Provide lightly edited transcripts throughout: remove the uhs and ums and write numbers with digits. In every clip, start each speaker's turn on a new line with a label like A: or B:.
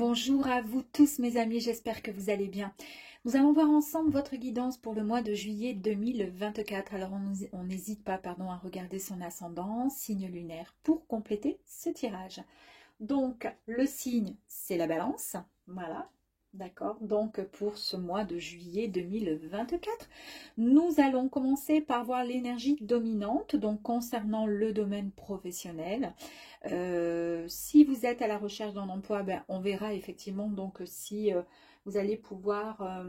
A: Bonjour à vous tous mes amis, j'espère que vous allez bien. Nous allons voir ensemble votre guidance pour le mois de juillet 2024. Alors on n'hésite pas à regarder son ascendant, signe lunaire, pour compléter ce tirage. Donc le signe, c'est la balance, voilà. D'accord, donc pour ce mois de juillet 2024, nous allons commencer par voir l'énergie dominante, donc concernant le domaine professionnel. Si vous êtes à la recherche d'un emploi, on verra effectivement donc si vous allez pouvoir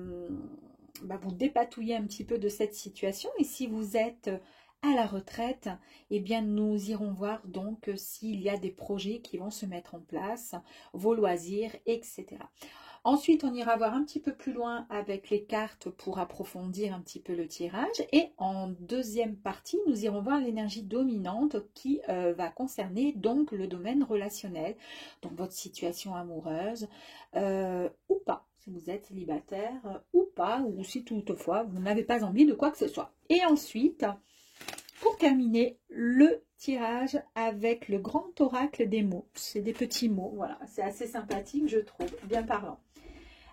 A: vous dépatouiller un petit peu de cette situation. Et si vous êtes à la retraite, eh bien nous irons voir donc s'il y a des projets qui vont se mettre en place, vos loisirs, etc. Ensuite, on ira voir un petit peu plus loin avec les cartes pour approfondir un petit peu le tirage. Et en deuxième partie, nous irons voir l'énergie dominante qui va concerner donc le domaine relationnel, donc votre situation amoureuse ou pas, si vous êtes célibataire ou pas, ou si toutefois vous n'avez pas envie de quoi que ce soit. Et ensuite, pour terminer, le tirage avec le grand oracle des mots. C'est des petits mots, voilà, c'est assez sympathique, je trouve, bien parlant.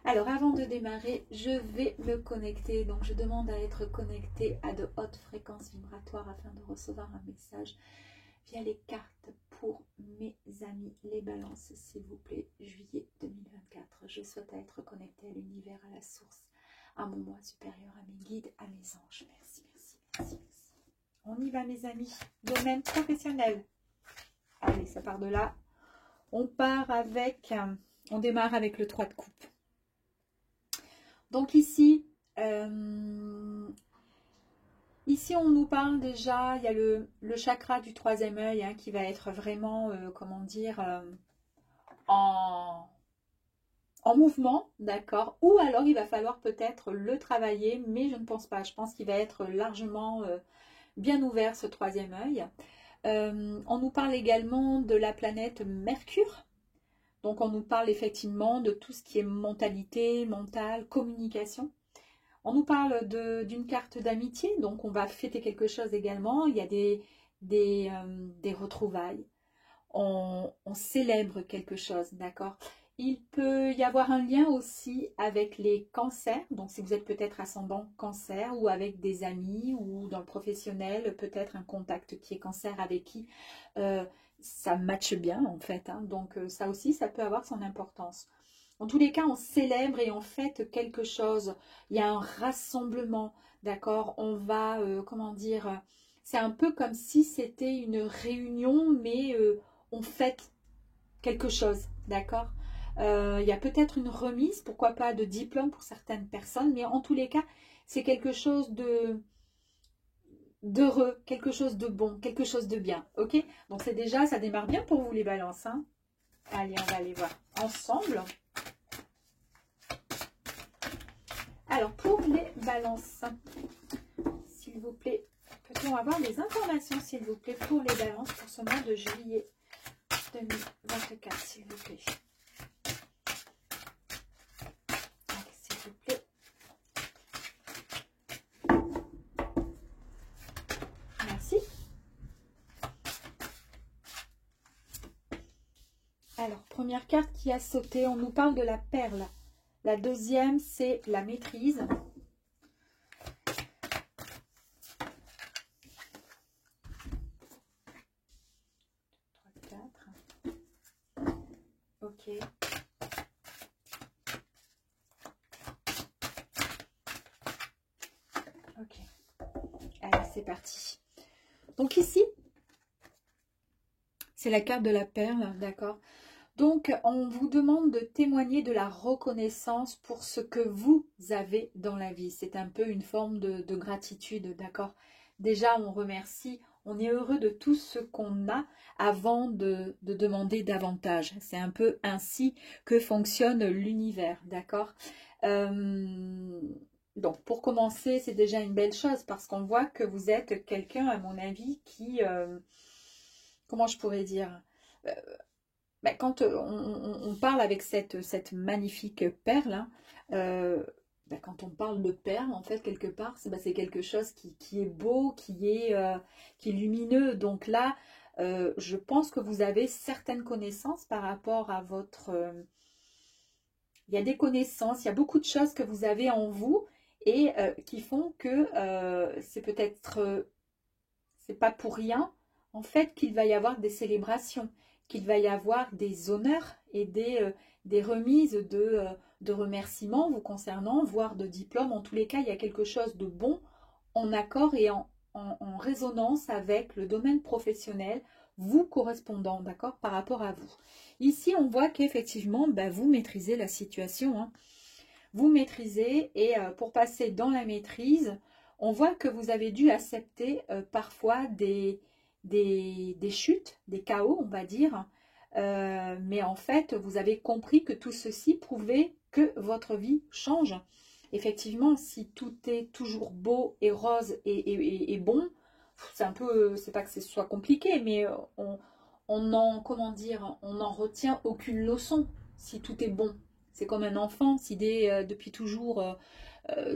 A: Alors, avant de démarrer, je vais me connecter. Donc, je demande à être connecté à de hautes fréquences vibratoires afin de recevoir un message via les cartes pour mes amis, les balances, s'il vous plaît, juillet 2024. Je souhaite être connecté à l'univers, à la source, à mon moi supérieur, à mes guides, à mes anges. Merci, merci, merci, merci. On y va, mes amis. Domaine professionnel. Allez, ça part de là. On part avec... on démarre avec le 3 de coupe. Donc ici, ici on nous parle déjà, il y a le chakra du troisième œil qui va être vraiment, comment dire, en mouvement, d'accord. Ou alors il va falloir peut-être le travailler, mais je ne pense pas. Je pense qu'il va être largement bien ouvert ce troisième œil. On nous parle également de la planète Mercure. Donc, on nous parle effectivement de tout ce qui est mentalité, mental, communication. On nous parle d'une carte d'amitié, donc on va fêter quelque chose également. Il y a des retrouvailles. On célèbre quelque chose, d'accord? Il peut y avoir un lien aussi avec les cancers. Donc, si vous êtes peut-être ascendant cancer ou avec des amis ou dans le professionnel, peut-être un contact qui est cancer avec qui... ça matche bien en fait, donc ça aussi, ça peut avoir son importance. En tous les cas, on célèbre et on fête quelque chose. Il y a un rassemblement, d'accord? On va, comment dire, c'est un peu comme si c'était une réunion, mais on fête quelque chose, d'accord? Il y a peut-être une remise, pourquoi pas de diplôme pour certaines personnes, mais en tous les cas, c'est quelque chose d'heureux, quelque chose de bon, quelque chose de bien, ok? Donc c'est déjà, ça démarre bien pour vous les balances, hein? Allez, on va aller voir ensemble. Alors pour les balances, s'il vous plaît, peut-on avoir des informations, s'il vous plaît, pour les balances pour ce mois de juillet 2024, s'il vous plaît? Allez, s'il vous plaît. Merci. Alors, première carte qui a sauté, on nous parle de la perle. La deuxième, c'est la maîtrise. Ok. Ok. Allez, c'est parti. Donc ici, c'est la carte de la perle, d'accord? Donc, on vous demande de témoigner de la reconnaissance pour ce que vous avez dans la vie. C'est un peu une forme de gratitude, d'accord? Déjà, on remercie, on est heureux de tout ce qu'on a avant de demander davantage. C'est un peu ainsi que fonctionne l'univers, d'accord? Donc, pour commencer, c'est déjà une belle chose parce qu'on voit que vous êtes quelqu'un, à mon avis, qui... comment je pourrais dire quand on parle avec cette magnifique perle, quand on parle de perle, en fait, quelque part, c'est quelque chose qui est beau, qui est lumineux. Donc là, je pense que vous avez certaines connaissances par rapport à votre Il y a des connaissances, il y a beaucoup de choses que vous avez en vous et qui font que c'est peut-être, c'est pas pour rien, en fait, qu'il va y avoir des célébrations, qu'il va y avoir des honneurs et des remises de remerciements vous concernant, voire de diplômes. En tous les cas, il y a quelque chose de bon en accord et en résonance avec le domaine professionnel vous correspondant, d'accord, par rapport à vous. Ici, on voit qu'effectivement, ben, vous maîtrisez la situation, hein. Vous maîtrisez et pour passer dans la maîtrise, on voit que vous avez dû accepter parfois des chutes, des chaos, on va dire. Mais en fait, vous avez compris que tout ceci prouvait que votre vie change. Effectivement, si tout est toujours beau et rose et bon, c'est un peu, c'est pas que ce soit compliqué, mais on en, comment dire, on n'en retient aucune leçon si tout est bon. C'est comme un enfant, si depuis toujours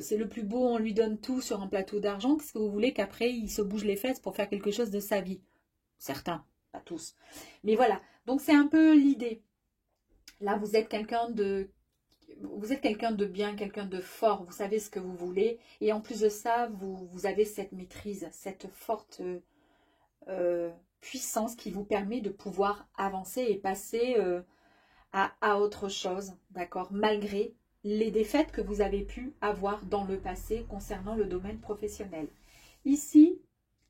A: c'est le plus beau, on lui donne tout sur un plateau d'argent, qu'est-ce que vous voulez qu'après il se bouge les fesses pour faire quelque chose de sa vie? Certains, pas tous. Mais voilà, donc c'est un peu l'idée. Là, vous êtes quelqu'un de bien, quelqu'un de fort, vous savez ce que vous voulez, et en plus de ça, vous avez cette maîtrise, cette forte puissance qui vous permet de pouvoir avancer et passer à autre chose, d'accord, malgré les défaites que vous avez pu avoir dans le passé concernant le domaine professionnel. Ici,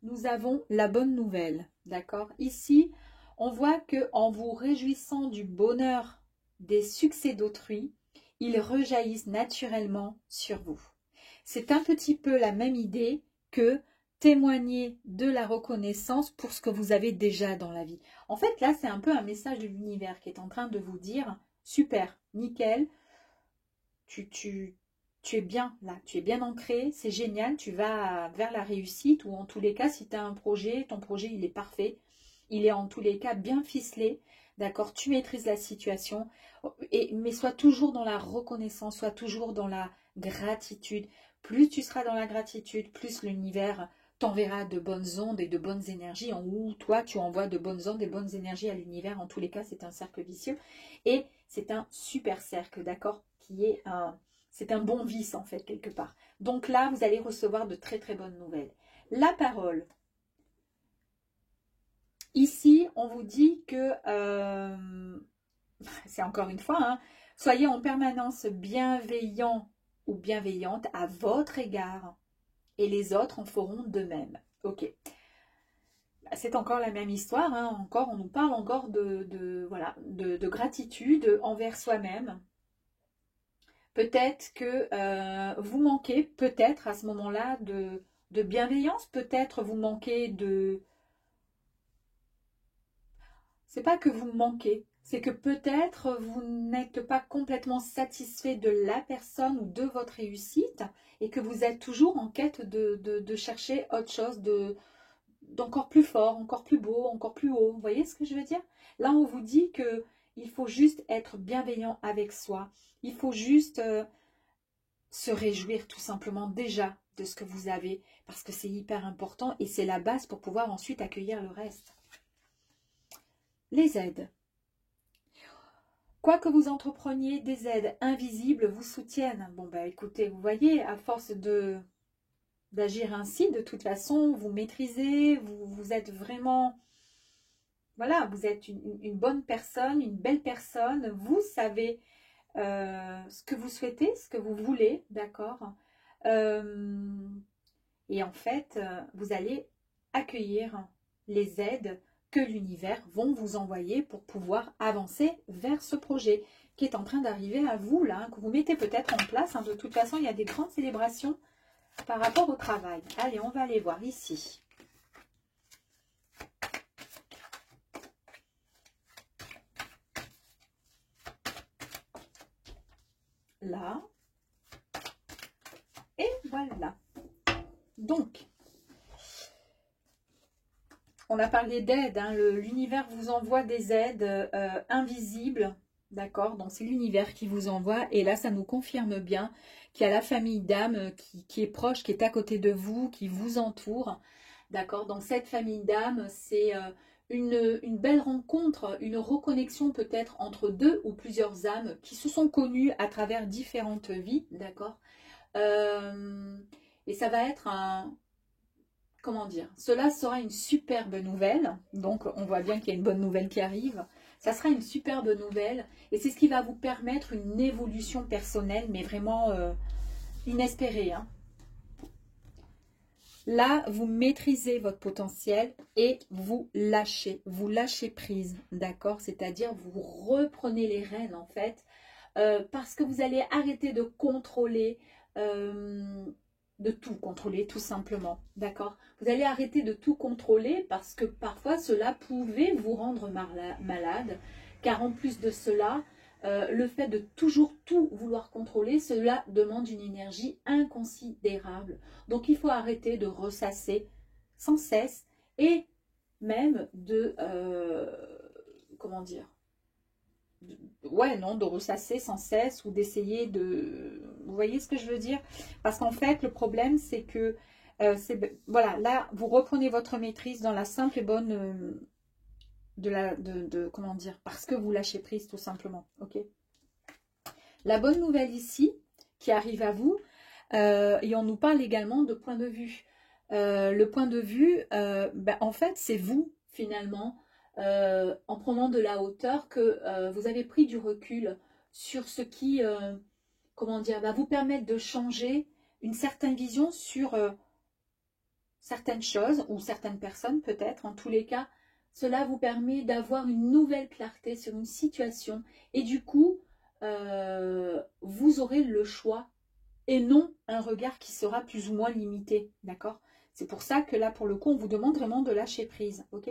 A: nous avons la bonne nouvelle, d'accord. Ici, on voit que en vous réjouissant du bonheur des succès d'autrui, ils rejaillissent naturellement sur vous. C'est un petit peu la même idée que témoigner de la reconnaissance pour ce que vous avez déjà dans la vie. En fait, là, c'est un peu un message de l'univers qui est en train de vous dire, super, nickel, tu es bien là, tu es bien ancré, c'est génial, tu vas vers la réussite, ou en tous les cas, si tu as un projet, ton projet, il est parfait, il est en tous les cas bien ficelé, d'accord, tu maîtrises la situation, mais sois toujours dans la reconnaissance, sois toujours dans la gratitude. Plus tu seras dans la gratitude, plus l'univers t'enverra de bonnes ondes et de bonnes énergies, en où toi tu envoies de bonnes ondes et de bonnes énergies à l'univers. En tous les cas, c'est un cercle vicieux et c'est un super cercle, d'accord, c'est un bon vice en fait quelque part. Donc là, vous allez recevoir de très très bonnes nouvelles. La parole. Ici, on vous dit que, c'est encore une fois, hein, soyez en permanence bienveillant ou bienveillante à votre égard et les autres en feront de même. Ok. C'est encore la même histoire, hein, encore, on nous parle encore voilà, de gratitude envers soi-même. Peut-être que vous manquez, peut-être à ce moment-là, de bienveillance, peut-être vous manquez de... C'est pas que vous manquez, c'est que peut-être vous n'êtes pas complètement satisfait de la personne ou de votre réussite et que vous êtes toujours en quête de chercher autre chose, d'encore plus fort, encore plus beau, encore plus haut. Vous voyez ce que je veux dire? Là, on vous dit que il faut juste être bienveillant avec soi. Il faut juste se réjouir tout simplement déjà de ce que vous avez parce que c'est hyper important et c'est la base pour pouvoir ensuite accueillir le reste. Les aides. Quoi que vous entrepreniez, des aides invisibles vous soutiennent. Bon, bah écoutez, vous voyez, à force d'agir ainsi, de toute façon, vous maîtrisez, vous êtes vraiment... Voilà, vous êtes une bonne personne, une belle personne. Vous savez ce que vous souhaitez, ce que vous voulez, d'accord, et en fait, vous allez accueillir les aides que l'univers vont vous envoyer pour pouvoir avancer vers ce projet qui est en train d'arriver à vous, là, que vous mettez peut-être en place. Hein. De toute façon, il y a des grandes célébrations par rapport au travail. Allez, on va aller voir ici. Là. Et voilà. Donc, on a parlé d'aide, hein, l'univers vous envoie des aides invisibles, d'accord? Donc c'est l'univers qui vous envoie et là ça nous confirme bien qu'il y a la famille d'âmes qui est proche, qui est à côté de vous, qui vous entoure, d'accord? Donc cette famille d'âmes, c'est une belle rencontre, une reconnexion peut-être entre deux ou plusieurs âmes qui se sont connues à travers différentes vies, d'accord. Et ça va être un, comment dire, cela sera une superbe nouvelle, donc on voit bien qu'il y a une bonne nouvelle qui arrive, ça sera une superbe nouvelle, et c'est ce qui va vous permettre une évolution personnelle, mais vraiment inespérée, hein. Là, vous maîtrisez votre potentiel et vous lâchez prise, d'accord? C'est-à-dire, vous reprenez les rênes, en fait, parce que vous allez arrêter de contrôler, de tout contrôler, tout simplement, d'accord? Vous allez arrêter de tout contrôler parce que parfois, cela pouvait vous rendre malade, car en plus de cela, le fait de toujours tout vouloir contrôler, cela demande une énergie inconsidérable. Donc, il faut arrêter de ressasser sans cesse et même de, comment dire, ouais, non, de ressasser sans cesse ou d'essayer de... Vous voyez ce que je veux dire? Parce qu'en fait, le problème, c'est que, voilà, là, vous reprenez votre maîtrise dans la simple et bonne... comment dire, parce que vous lâchez prise tout simplement, ok. La bonne nouvelle ici, qui arrive à vous, et on nous parle également de point de vue. Le point de vue, en fait, c'est vous, finalement, en prenant de la hauteur, que vous avez pris du recul sur ce qui, comment dire, va vous permettre de changer une certaine vision sur certaines choses, ou certaines personnes peut-être, en tous les cas. Cela vous permet d'avoir une nouvelle clarté sur une situation et du coup, vous aurez le choix et non un regard qui sera plus ou moins limité, d'accord? C'est pour ça que là, pour le coup, on vous demande vraiment de lâcher prise, ok?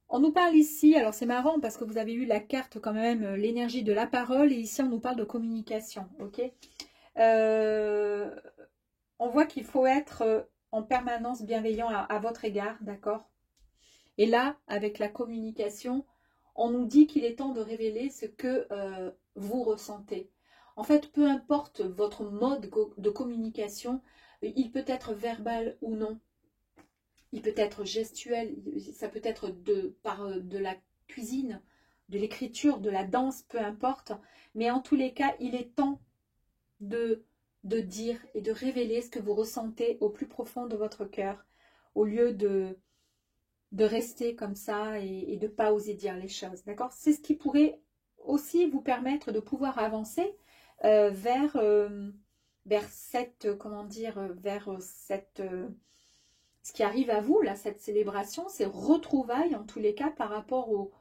A: On nous parle ici, alors c'est marrant parce que vous avez eu la carte quand même, l'énergie de la parole, et ici on nous parle de communication, ok? On voit qu'il faut être en permanence bienveillant à votre égard, d'accord? Et là, avec la communication, on nous dit qu'il est temps de révéler ce que vous ressentez. En fait, peu importe votre mode de communication, il peut être verbal ou non, il peut être gestuel, ça peut être par de la cuisine, de l'écriture, de la danse, peu importe. Mais en tous les cas, il est temps de dire et de révéler ce que vous ressentez au plus profond de votre cœur, au lieu de rester comme ça et de ne pas oser dire les choses, d'accord? C'est ce qui pourrait aussi vous permettre de pouvoir avancer vers cette, comment dire, vers cette, ce qui arrive à vous, là, cette célébration, ces retrouvailles, en tous les cas, par rapport au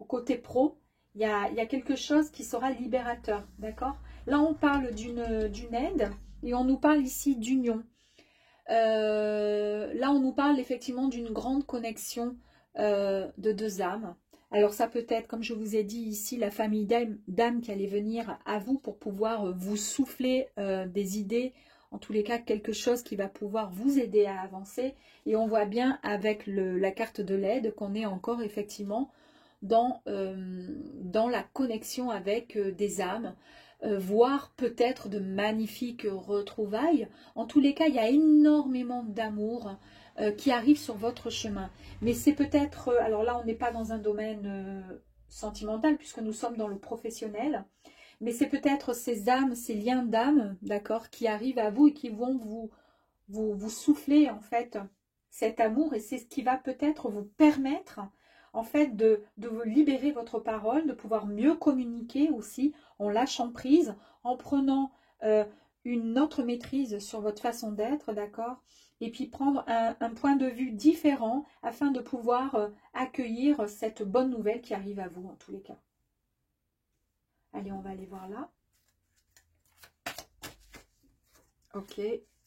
A: côté pro. Il y a quelque chose qui sera libérateur, d'accord? Là, on parle d'une aide et on nous parle ici d'union. Là, on nous parle effectivement d'une grande connexion de deux âmes. Alors, ça peut être, comme je vous ai dit ici, la famille d'âmes qui allait venir à vous pour pouvoir vous souffler des idées, en tous les cas, quelque chose qui va pouvoir vous aider à avancer. Et on voit bien avec la carte de l'aide qu'on est encore effectivement dans la connexion avec des âmes, voire peut-être de magnifiques retrouvailles. En tous les cas, il y a énormément d'amour qui arrive sur votre chemin. Mais c'est peut-être, alors là, on n'est pas dans un domaine sentimental, puisque nous sommes dans le professionnel, mais c'est peut-être ces âmes, ces liens d'âme, d'accord, qui arrivent à vous et qui vont vous souffler, en fait, cet amour, et c'est ce qui va peut-être vous permettre en fait de vous libérer votre parole, de pouvoir mieux communiquer aussi en lâchant prise, en prenant une autre maîtrise sur votre façon d'être, d'accord? Et puis prendre un point de vue différent afin de pouvoir accueillir cette bonne nouvelle qui arrive à vous en tous les cas. Allez, on va aller voir là. Ok,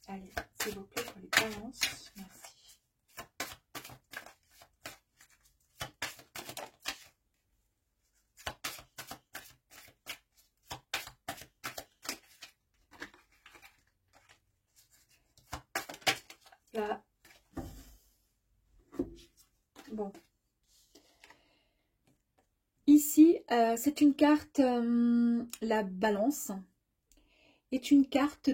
A: allez, s'il vous plaît, pour les balances. Merci. Là. Bon. Ici, c'est une carte, la balance est une carte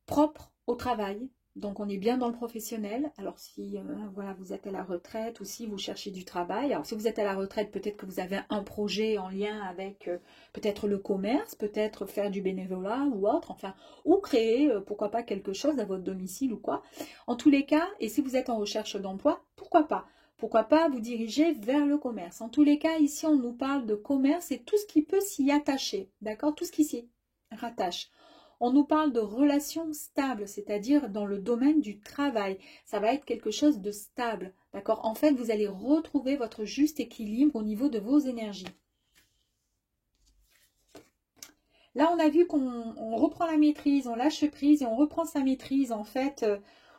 A: propre au travail, Donc, on est bien dans le professionnel. Alors, si voilà, vous êtes à la retraite ou si vous cherchez du travail. Alors, si vous êtes à la retraite, peut-être que vous avez un projet en lien avec peut-être le commerce, peut-être faire du bénévolat ou autre. Enfin, ou créer, pourquoi pas, quelque chose à votre domicile ou quoi. En tous les cas, et si vous êtes en recherche d'emploi, pourquoi pas? Pourquoi pas vous diriger vers le commerce? En tous les cas, ici, on nous parle de commerce et tout ce qui peut s'y attacher. D'accord? Tout ce qui s'y rattache. On nous parle de relations stables, c'est-à-dire dans le domaine du travail. Ça va être quelque chose de stable, d'accord? En fait, vous allez retrouver votre juste équilibre au niveau de vos énergies. Là, on a vu qu'on reprend la maîtrise, on lâche prise et on reprend sa maîtrise. En fait,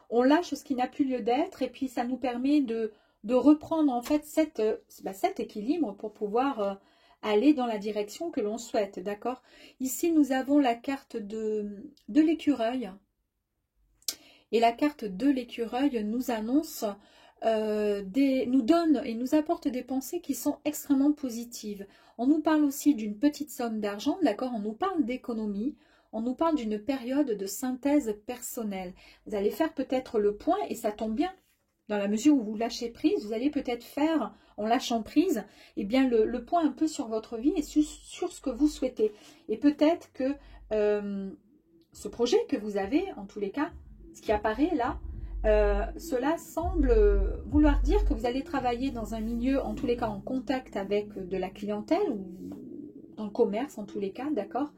A: on lâche ce qui n'a plus lieu d'être et puis ça nous permet de reprendre en fait cet équilibre pour pouvoir aller dans la direction que l'on souhaite, d'accord? Ici, nous avons la carte de l'écureuil. Et la carte de l'écureuil nous annonce, nous donne et nous apporte des pensées qui sont extrêmement positives. On nous parle aussi d'une petite somme d'argent, d'accord? On nous parle d'économie. On nous parle d'une période de synthèse personnelle. Vous allez faire peut-être le point, et ça tombe bien, dans la mesure où vous lâchez prise, vous allez peut-être faire, en lâchant prise, eh bien le point un peu sur votre vie et sur ce que vous souhaitez. Et peut-être que ce projet que vous avez, en tous les cas, ce qui apparaît là, cela semble vouloir dire que vous allez travailler dans un milieu, en tous les cas en contact avec de la clientèle ou dans le commerce, en tous les cas, d'accord?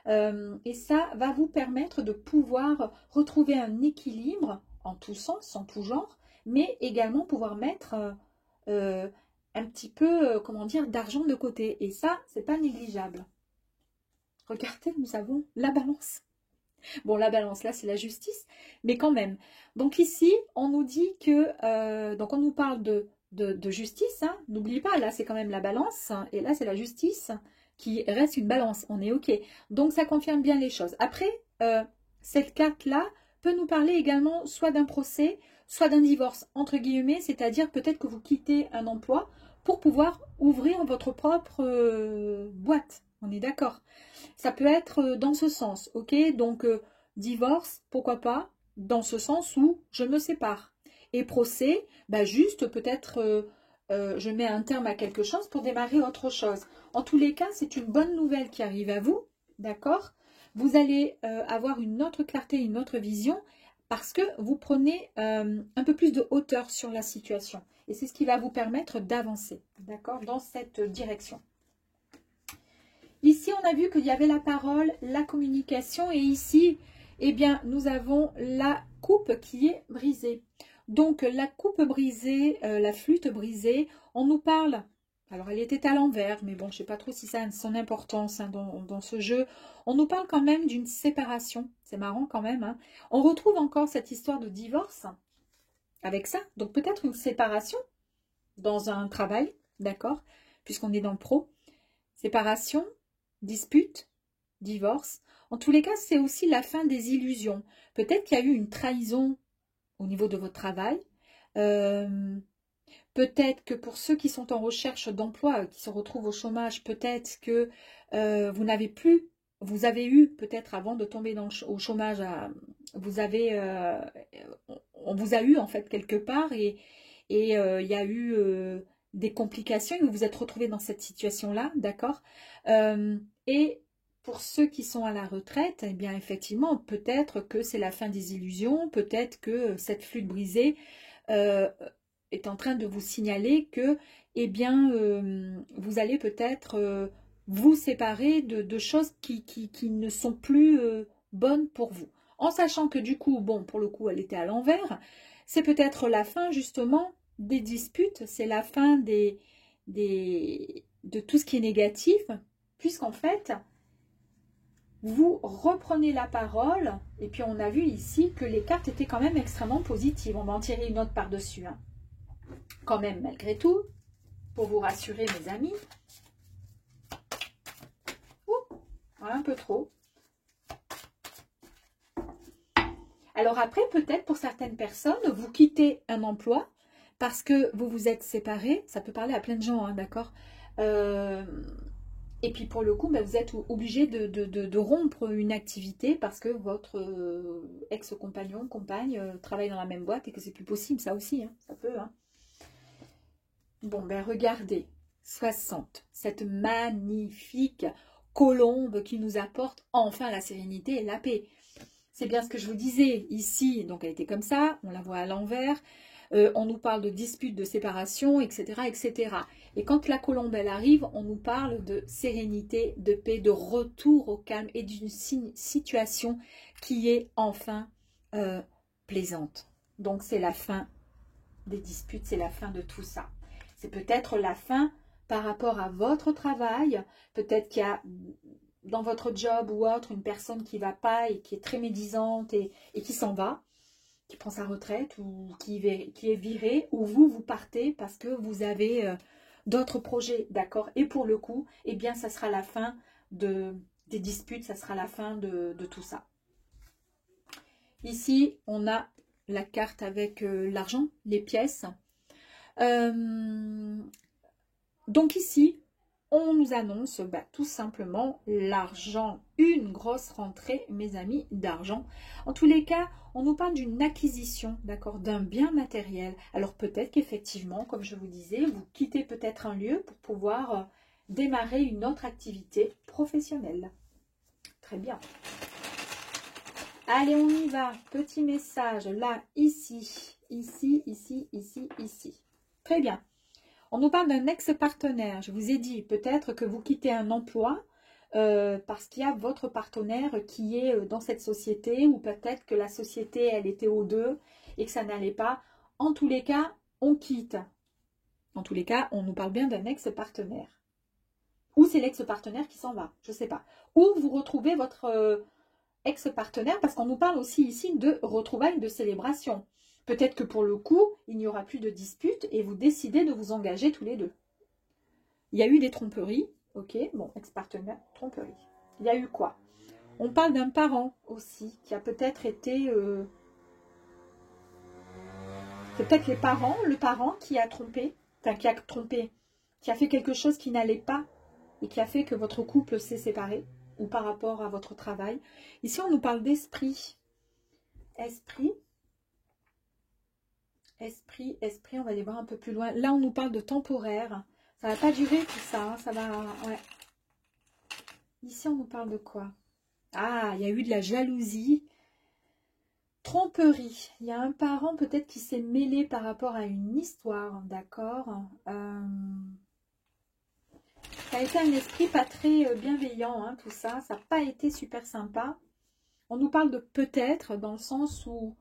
A: Et ça va vous permettre de pouvoir retrouver un équilibre en tout sens, en tout genre, mais également pouvoir mettre un petit peu, comment dire, d'argent de côté. Et ça, c'est pas négligeable. Regardez, nous avons la balance. Bon, la balance, là, c'est la justice, mais quand même. Donc ici, on nous dit que... donc on nous parle de justice, hein. N'oubliez pas, là, c'est quand même la balance, hein, et là, c'est la justice qui reste une balance. On est OK. Donc, ça confirme bien les choses. Après, cette carte-là peut nous parler également soit d'un procès, soit d'un divorce, entre guillemets, c'est-à-dire peut-être que vous quittez un emploi pour pouvoir ouvrir votre propre boîte. On est d'accord? Ça peut être dans ce sens, ok? Donc, divorce, pourquoi pas, dans ce sens où je me sépare. Et procès, bah juste peut-être je mets un terme à quelque chose pour démarrer autre chose. En tous les cas, c'est une bonne nouvelle qui arrive à vous, d'accord? Vous allez avoir une autre clarté, une autre vision, parce que vous prenez un peu plus de hauteur sur la situation. Et c'est ce qui va vous permettre d'avancer, d'accord, dans cette direction. Ici, on a vu qu'il y avait la parole, la communication, et ici, eh bien, nous avons la coupe qui est brisée. Donc, la coupe brisée, la flûte brisée, on nous parle, alors elle était à l'envers, mais bon, je ne sais pas trop si ça a son importance hein, dans ce jeu. On nous parle quand même d'une séparation, c'est marrant quand même. Hein. On retrouve encore cette histoire de divorce avec ça, donc peut-être une séparation dans un travail, d'accord, puisqu'on est dans le pro. Séparation, dispute, divorce. En tous les cas, c'est aussi la fin des illusions. Peut-être qu'il y a eu une trahison au niveau de votre travail. Peut-être que pour ceux qui sont en recherche d'emploi, qui se retrouvent au chômage, peut-être que vous n'avez plus, vous avez eu peut-être avant de tomber au chômage, on vous a eu en fait quelque part et il y a eu des complications et vous vous êtes retrouvé dans cette situation-là, d'accord? Et pour ceux qui sont à la retraite, eh bien effectivement, peut-être que c'est la fin des illusions, peut-être que cette flûte brisée est en train de vous signaler que, eh bien, vous allez peut-être vous séparer de choses qui ne sont plus bonnes pour vous. En sachant que du coup, bon, pour le coup, elle était à l'envers, c'est peut-être la fin justement des disputes, c'est la fin de tout ce qui est négatif, puisqu'en fait, vous reprenez la parole, et puis on a vu ici que les cartes étaient quand même extrêmement positives. On va en tirer une autre par-dessus, hein. Quand même, malgré tout, pour vous rassurer, mes amis. Ouh, un peu trop. Alors après, peut-être pour certaines personnes, vous quittez un emploi parce que vous vous êtes séparés. Ça peut parler à plein de gens, hein, d'accord? Et puis pour le coup, bah, vous êtes obligé de rompre une activité parce que votre ex-compagnon, compagne travaille dans la même boîte et que c'est plus possible, ça aussi, hein, ça peut. Hein. Bon, ben regardez, 60, cette magnifique colombe qui nous apporte enfin la sérénité et la paix. C'est bien ce que je vous disais ici, donc elle était comme ça, on la voit à l'envers. On nous parle de disputes, de séparation, etc., etc. Et quand la colombe, elle arrive, on nous parle de sérénité, de paix, de retour au calme et d'une situation qui est enfin plaisante. Donc, c'est la fin des disputes, c'est la fin de tout ça. C'est peut-être la fin par rapport à votre travail. Peut-être qu'il y a dans votre job ou autre une personne qui ne va pas et qui est très médisante et qui s'en va, qui prend sa retraite ou qui est viré, ou vous partez parce que vous avez d'autres projets, d'accord? Et pour le coup, eh bien, ça sera la fin des disputes, ça sera la fin de tout ça. Ici, on a la carte avec l'argent, les pièces. Donc ici, on nous annonce tout simplement l'argent, une grosse rentrée, mes amis, d'argent. En tous les cas, on nous parle d'une acquisition, d'accord, d'un bien matériel. Alors peut-être qu'effectivement, comme je vous disais, vous quittez peut-être un lieu pour pouvoir démarrer une autre activité professionnelle. Très bien. Allez, on y va. Petit message, là, ici, ici, ici, ici, ici. Très bien. On nous parle d'un ex-partenaire. Je vous ai dit, peut-être que vous quittez un emploi parce qu'il y a votre partenaire qui est dans cette société, ou peut-être que la société, elle était aux deux et que ça n'allait pas. En tous les cas, on quitte. En tous les cas, on nous parle bien d'un ex-partenaire. Ou c'est l'ex-partenaire qui s'en va, je ne sais pas. Ou vous retrouvez votre ex-partenaire, parce qu'on nous parle aussi ici de retrouvailles, de célébration. Peut-être que pour le coup, il n'y aura plus de dispute et vous décidez de vous engager tous les deux. Il y a eu des tromperies, ok, bon, ex-partenaire, tromperie. Il y a eu quoi? On parle d'un parent aussi, qui a peut-être été... c'est peut-être le parent qui a trompé, enfin qui a fait quelque chose qui n'allait pas et qui a fait que votre couple s'est séparé, ou par rapport à votre travail. Ici, on nous parle d'esprit. Esprit, on va aller voir un peu plus loin. Là, on nous parle de temporaire. Ça ne va pas durer tout ça, hein, ça va... Ouais. Ici, on nous parle de quoi? Ah, il y a eu de la jalousie. Tromperie. Il y a un parent peut-être qui s'est mêlé par rapport à une histoire, d'accord? Ça a été un esprit pas très bienveillant, hein, tout ça. Ça n'a pas été super sympa. On nous parle de peut-être, dans le sens où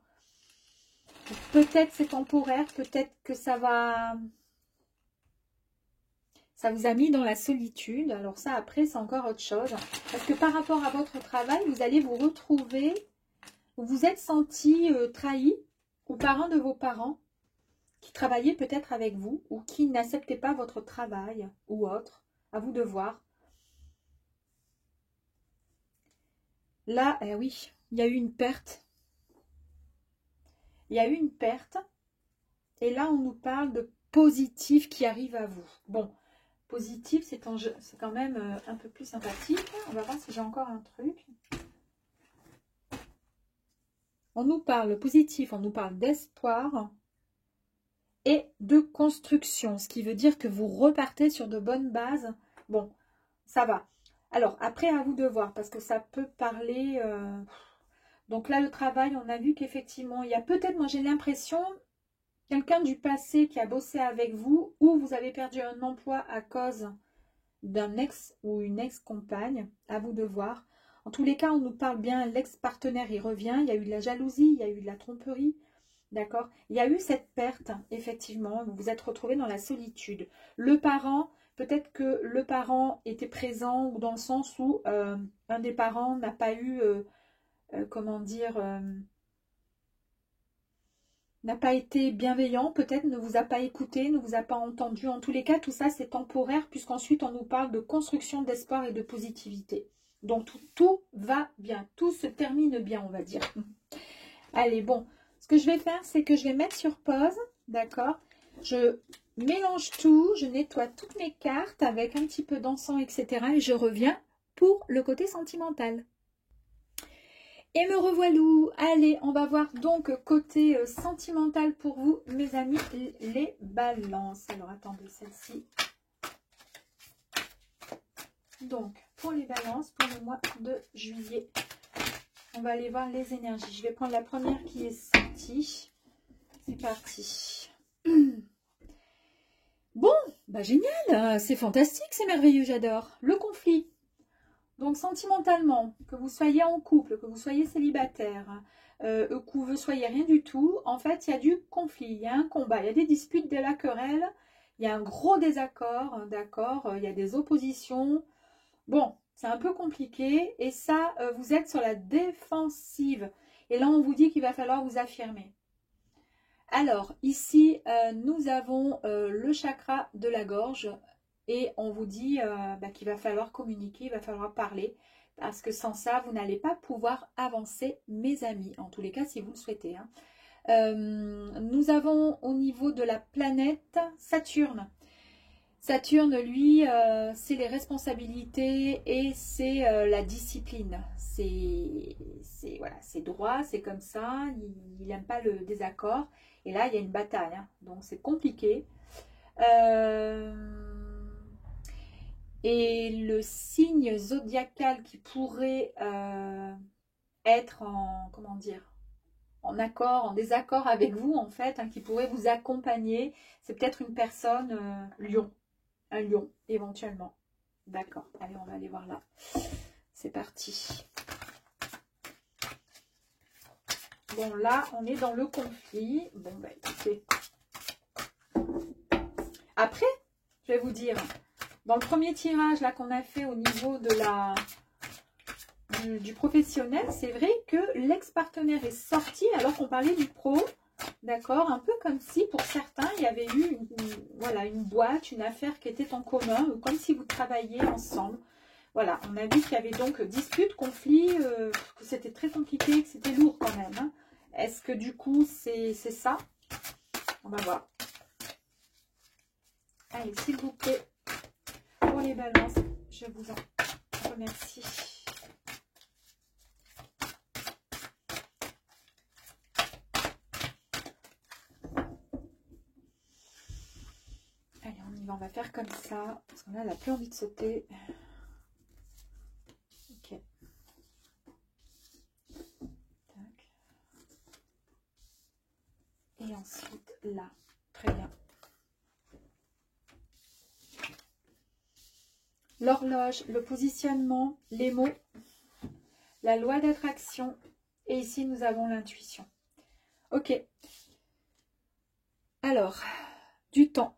A: peut-être c'est temporaire, peut-être que ça vous a mis dans la solitude. Alors ça, après, c'est encore autre chose. Parce que par rapport à votre travail, vous allez vous retrouver, vous vous êtes senti trahi, ou par un de vos parents qui travaillait peut-être avec vous, ou qui n'acceptait pas votre travail, ou autre. À vous de voir. Là, oui, il y a eu une perte. Il y a eu une perte. Et là, on nous parle de positif qui arrive à vous. Bon, positif, c'est quand même un peu plus sympathique. On va voir si j'ai encore un truc. On nous parle positif, on nous parle d'espoir et de construction. Ce qui veut dire que vous repartez sur de bonnes bases. Bon, ça va. Alors, après, à vous de voir, parce que ça peut parler... Donc là, le travail, on a vu qu'effectivement, il y a peut-être, moi j'ai l'impression, quelqu'un du passé qui a bossé avec vous, ou vous avez perdu un emploi à cause d'un ex ou une ex-compagne, à vous de voir. En tous les cas, on nous parle bien, l'ex-partenaire, il revient, il y a eu de la jalousie, il y a eu de la tromperie, d'accord? Il y a eu cette perte, effectivement, vous vous êtes retrouvé dans la solitude. Le parent... Peut-être que le parent était présent, ou dans le sens où un des parents n'a pas eu, comment dire, n'a pas été bienveillant, peut-être ne vous a pas écouté, ne vous a pas entendu. En tous les cas, tout ça, c'est temporaire, puisqu'ensuite, on nous parle de construction d'espoir et de positivité. Donc, tout va bien, tout se termine bien, on va dire. Allez, bon, ce que je vais faire, c'est que je vais mettre sur pause, d'accord? Je mélange tout, je nettoie toutes mes cartes avec un petit peu d'encens, etc. Et je reviens pour le côté sentimental. Et me revoilou. Allez, on va voir donc côté sentimental pour vous, mes amis, les balances. Alors, attendez, celle-ci. Donc, pour les balances, pour le mois de juillet, on va aller voir les énergies. Je vais prendre la première qui est sortie. C'est parti. Bon, bah génial, c'est fantastique, c'est merveilleux, j'adore. Le conflit. Donc sentimentalement, que vous soyez en couple, que vous soyez célibataire, que vous soyez rien du tout, en fait, il y a du conflit, il y a un combat, il y a des disputes, de la querelle, il y a un gros désaccord, d'accord, il y a des oppositions. Bon, c'est un peu compliqué et ça, vous êtes sur la défensive. Et là, on vous dit qu'il va falloir vous affirmer. Alors, ici, nous avons le chakra de la gorge et on vous dit qu'il va falloir communiquer, il va falloir parler parce que sans ça, vous n'allez pas pouvoir avancer, mes amis, en tous les cas, si vous le souhaitez. Hein. Nous avons au niveau de la planète Saturne. Saturne, lui, c'est les responsabilités et c'est la discipline. C'est voilà, c'est droit, c'est comme ça, il n'aime pas le désaccord. Et là, il y a une bataille, hein, donc c'est compliqué. Et le signe zodiacal qui pourrait être en, comment dire, en accord, en désaccord avec vous, en fait, hein, qui pourrait vous accompagner, c'est peut-être une personne lion. Un lion, éventuellement. D'accord, allez, on va aller voir là. C'est parti. Bon, là, on est dans le conflit. Bon, bah, écoutez. Après, je vais vous dire, dans le premier tirage là qu'on a fait au niveau de du professionnel, c'est vrai que l'ex-partenaire est sorti alors qu'on parlait du pro. D'accord, un peu comme si pour certains il y avait eu voilà, une boîte, une affaire qui était en commun, comme si vous travailliez ensemble. Voilà, on a vu qu'il y avait donc dispute, conflit, que c'était très compliqué, que c'était lourd quand même. Hein. Est-ce que du coup c'est ça? On va voir. Allez, s'il vous plaît, pour les balances, je vous en remercie. Allez, on y va, on va faire comme ça, parce qu'on a plus envie de sauter. Ok. Tac. Et ensuite, là. Très bien. L'horloge, le positionnement, les mots, la loi d'attraction. Et ici, nous avons l'intuition. Ok. Alors, du temps.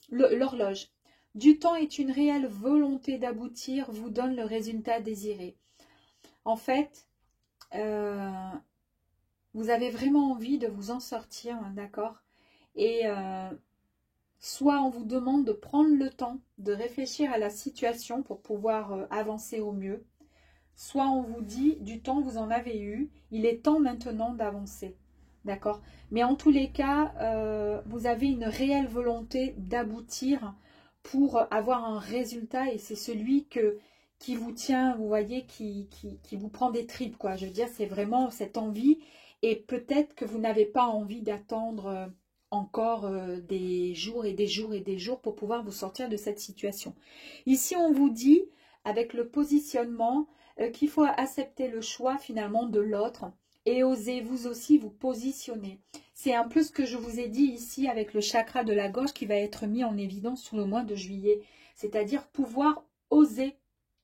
A: L'horloge. Du temps est une réelle volonté d'aboutir, vous donne le résultat désiré. En fait, vous avez vraiment envie de vous en sortir, hein, d'accord? Et soit on vous demande de prendre le temps de réfléchir à la situation pour pouvoir avancer au mieux, soit on vous dit du temps vous en avez eu, il est temps maintenant d'avancer. D'accord? Mais en tous les cas, vous avez une réelle volonté d'aboutir pour avoir un résultat et c'est celui qui vous tient, vous voyez, qui vous prend des tripes, quoi. Je veux dire, c'est vraiment cette envie et peut-être que vous n'avez pas envie d'attendre encore des jours et des jours et des jours pour pouvoir vous sortir de cette situation. Ici, on vous dit, avec le positionnement, qu'il faut accepter le choix finalement de l'autre et oser vous aussi vous positionner. C'est un peu ce que je vous ai dit ici avec le chakra de la gorge qui va être mis en évidence sur le mois de juillet. C'est-à-dire pouvoir oser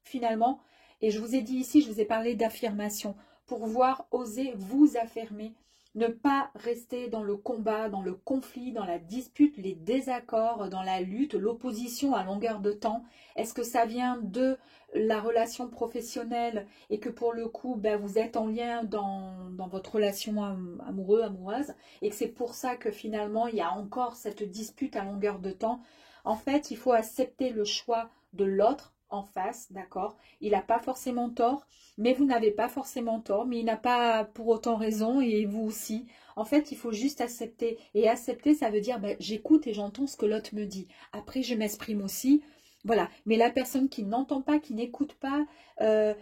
A: finalement, et je vous ai dit ici, je vous ai parlé d'affirmation, pouvoir oser vous affirmer, ne pas rester dans le combat, dans le conflit, dans la dispute, les désaccords, dans la lutte, l'opposition à longueur de temps. Est-ce que ça vient de la relation professionnelle et que pour le coup, ben, vous êtes en lien dans votre relation amoureuse et que c'est pour ça que finalement, il y a encore cette dispute à longueur de temps. En fait, il faut accepter le choix de l'autre en face, d'accord? Il n'a pas forcément tort, mais vous n'avez pas forcément tort, mais il n'a pas pour autant raison et vous aussi. En fait, il faut juste accepter. Et accepter, ça veut dire, ben, j'écoute et j'entends ce que l'autre me dit. Après, je m'exprime aussi. Voilà. Mais la personne qui n'entend pas, qui n'écoute pas,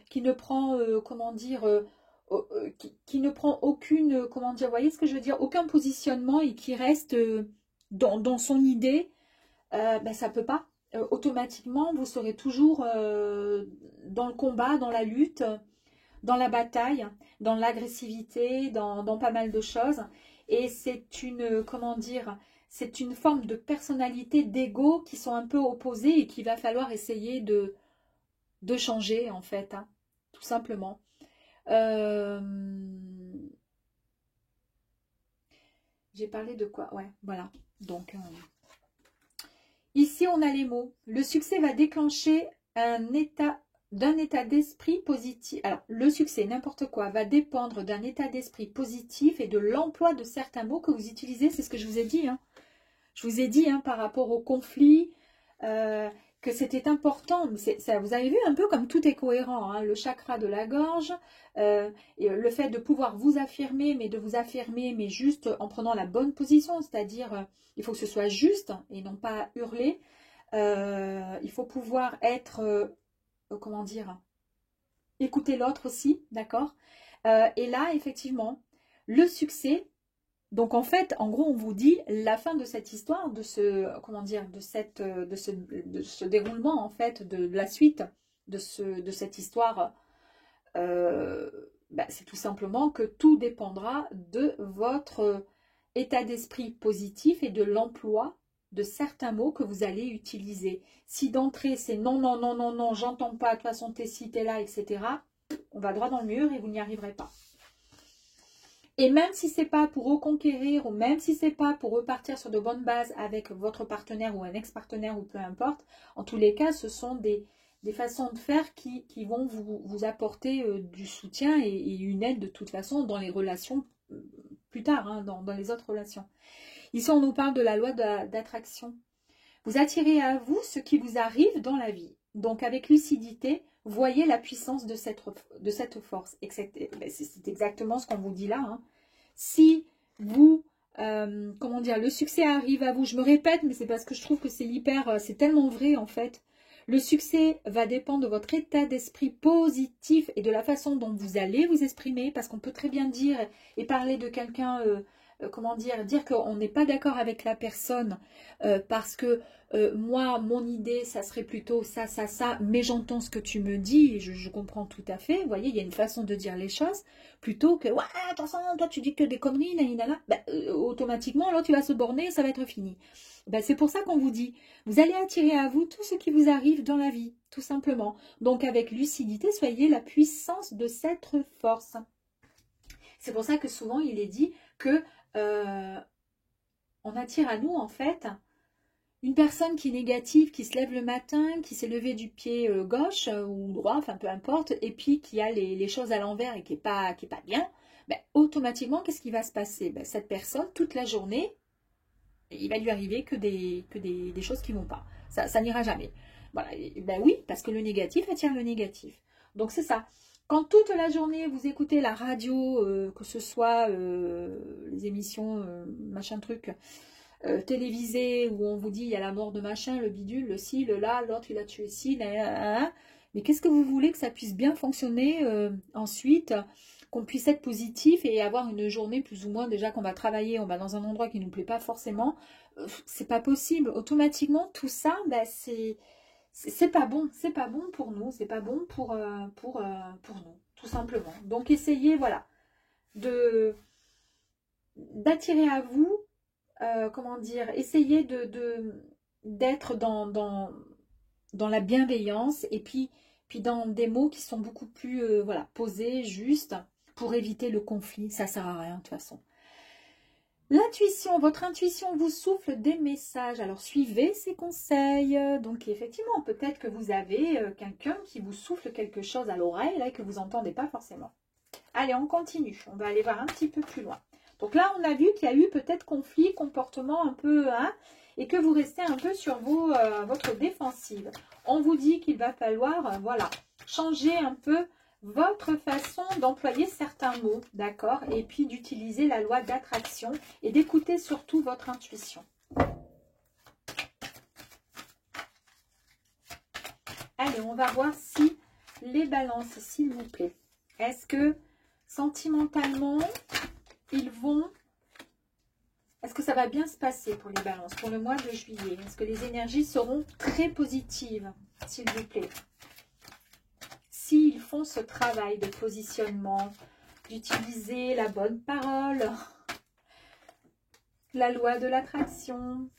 A: qui ne prend, comment dire, qui ne prend aucune, comment dire, vous voyez ce que je veux dire, aucun positionnement et qui reste dans son idée, ben, ça ne peut pas. Automatiquement, vous serez toujours dans le combat, dans la lutte, dans la bataille, dans l'agressivité, dans pas mal de choses. Et c'est une, comment dire, c'est une forme de personnalité, d'ego qui sont un peu opposées et qu'il va falloir essayer de changer, en fait, hein, tout simplement. J'ai parlé de quoi? Ouais, voilà. Donc, ici, on a les mots. Le succès va déclencher d'un état d'esprit positif. Alors, le succès, n'importe quoi, va dépendre d'un état d'esprit positif et de l'emploi de certains mots que vous utilisez. C'est ce que je vous ai dit. Hein. Je vous ai dit hein, par rapport au conflit, que c'était important. Ça, vous avez vu un peu comme tout est cohérent. Hein, le chakra de la gorge, et le fait de pouvoir vous affirmer, mais de vous affirmer, mais juste en prenant la bonne position. C'est-à-dire, il faut que ce soit juste et non pas hurler. Il faut pouvoir être, comment dire, écouter l'autre aussi, d'accord. Et là, effectivement, le succès... Donc en fait, en gros, on vous dit la fin de cette histoire, de ce, comment dire, de ce déroulement en fait, de la suite de cette histoire. C'est tout simplement que tout dépendra de votre état d'esprit positif et de l'emploi de certains mots que vous allez utiliser. Si d'entrée c'est non, non, non, non, non, j'entends pas, de toute façon t'es ci, t'es là, etc., on va droit dans le mur et vous n'y arriverez pas. Et même si c'est pas pour reconquérir ou même si c'est pas pour repartir sur de bonnes bases avec votre partenaire ou un ex-partenaire ou peu importe, en tous les cas, ce sont des façons de faire qui vont vous apporter du soutien et une aide de toute façon dans les relations plus tard, hein, dans les autres relations. Ici, on nous parle de la loi d'attraction. Vous attirez à vous ce qui vous arrive dans la vie. Donc, avec lucidité, voyez la puissance de cette force. C'est exactement ce qu'on vous dit là. Hein. Si vous, comment dire, le succès arrive à vous, je me répète, mais c'est parce que je trouve que c'est tellement vrai en fait. Le succès va dépendre de votre état d'esprit positif et de la façon dont vous allez vous exprimer, parce qu'on peut très bien dire et parler de quelqu'un, comment dire qu'on n'est pas d'accord avec la personne parce que moi, mon idée, ça serait plutôt ça, ça, ça, mais j'entends ce que tu me dis et je comprends tout à fait. Vous voyez, il y a une façon de dire les choses plutôt que ouais, attention, toi tu dis que des conneries, nanana. Automatiquement, là, tu vas se borner, ça va être fini. C'est pour ça qu'on vous dit, vous allez attirer à vous tout ce qui vous arrive dans la vie, tout simplement. Donc, avec lucidité, soyez la puissance de cette force. C'est pour ça que souvent, il est dit que on attire à nous, en fait, une personne qui est négative, qui se lève le matin, qui s'est levée du pied gauche ou droit, enfin peu importe, et puis qui a les choses à l'envers et qui est pas bien, automatiquement, qu'est-ce qui va se passer? Cette personne, toute la journée, il va lui arriver que des choses qui ne vont pas. Ça n'ira jamais. Voilà. Oui, parce que le négatif attire le négatif. Donc c'est ça. Quand toute la journée, vous écoutez la radio, que ce soit les émissions, machin truc, télévisées, où on vous dit il y a la mort de machin, le bidule, le ci, le là, l'autre il a tué ci, mais qu'est-ce que vous voulez que ça puisse bien fonctionner ensuite, qu'on puisse être positif et avoir une journée plus ou moins, déjà qu'on va travailler, on va dans un endroit qui ne nous plaît pas forcément, c'est pas possible. Automatiquement, tout ça, c'est pas bon, pour nous, c'est pas bon pour nous, tout simplement. Donc essayez, voilà, d'attirer à vous, comment dire, essayez d'être dans la bienveillance et puis dans des mots qui sont beaucoup plus voilà, posés, justes, pour éviter le conflit. Ça sert à rien de toute façon. L'intuition, votre intuition vous souffle des messages. Alors suivez ces conseils. Donc effectivement, peut-être que vous avez quelqu'un qui vous souffle quelque chose à l'oreille et que vous n'entendez pas forcément. Allez, on continue. On va aller voir un petit peu plus loin. Donc là, on a vu qu'il y a eu peut-être conflit, comportement un peu, hein, et que vous restez un peu sur votre défensive. On vous dit qu'il va falloir, voilà, changer un peu votre façon d'employer certains mots, d'accord? Et puis d'utiliser la loi d'attraction et d'écouter surtout votre intuition. Allez, on va voir si les balances, s'il vous plaît. Est-ce que sentimentalement, ils vont... Est-ce que ça va bien se passer pour les balances, pour le mois de juillet? Est-ce que les énergies seront très positives, s'il vous plaît? S'ils font ce travail de positionnement, d'utiliser la bonne parole, la loi de l'attraction,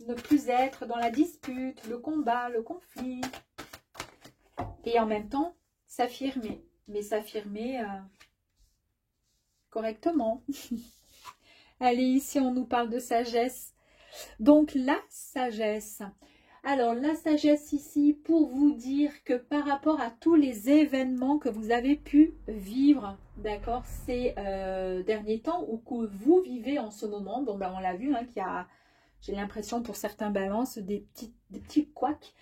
A: ne plus être dans la dispute, le combat, le conflit, et en même temps s'affirmer, mais s'affirmer correctement. Allez, ici on nous parle de sagesse. Donc la sagesse. Alors la sagesse ici pour vous dire que par rapport à tous les événements que vous avez pu vivre, d'accord, ces derniers temps ou que vous vivez en ce moment, bon ben on l'a vu, hein, qu'il y a, j'ai l'impression pour certains balances, des petits couacs,